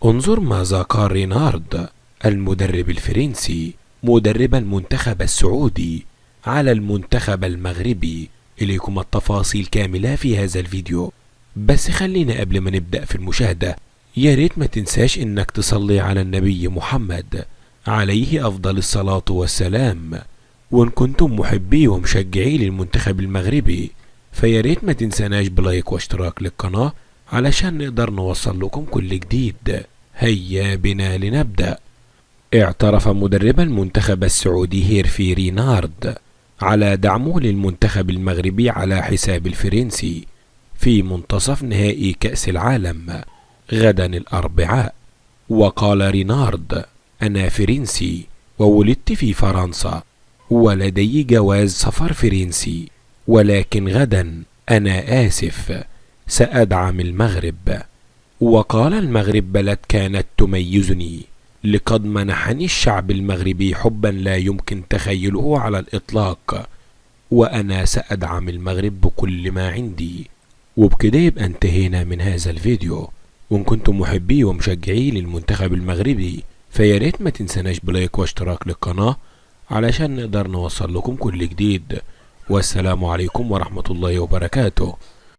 انظر ماذا قال رينارد المدرب الفرنسي مدرب المنتخب السعودي على المنتخب المغربي. إليكم التفاصيل كاملة في هذا الفيديو، بس خلينا قبل ما نبدأ في المشاهدة ياريت ما تنساش إنك تصلي على النبي محمد عليه أفضل الصلاة والسلام. وإن كنتم محبي ومشجعي للمنتخب المغربي فياريت ما تنساناش بلايك واشتراك للقناة علشان نقدر نوصل لكم كل جديد. هيا بنا لنبدأ. اعترف مدرب المنتخب السعودي هيرفي رينارد على دعمه للمنتخب المغربي على حساب الفرنسي في منتصف نهائي كأس العالم غدا الأربعاء. وقال رينارد: أنا فرنسي وولدت في فرنسا ولدي جواز سفر فرنسي، ولكن غدا أنا آسف سأدعم المغرب. وقال: المغرب بلد كانت تميزني، لقد منحني الشعب المغربي حبا لا يمكن تخيله على الإطلاق، وأنا سأدعم المغرب بكل ما عندي. وبكده يبقى انتهينا من هذا الفيديو. وإن كنتم محبي ومشجعي للمنتخب المغربي فياريت ما تنساناش بلايك واشتراك للقناة علشان نقدر نوصل لكم كل جديد. والسلام عليكم ورحمة الله وبركاته.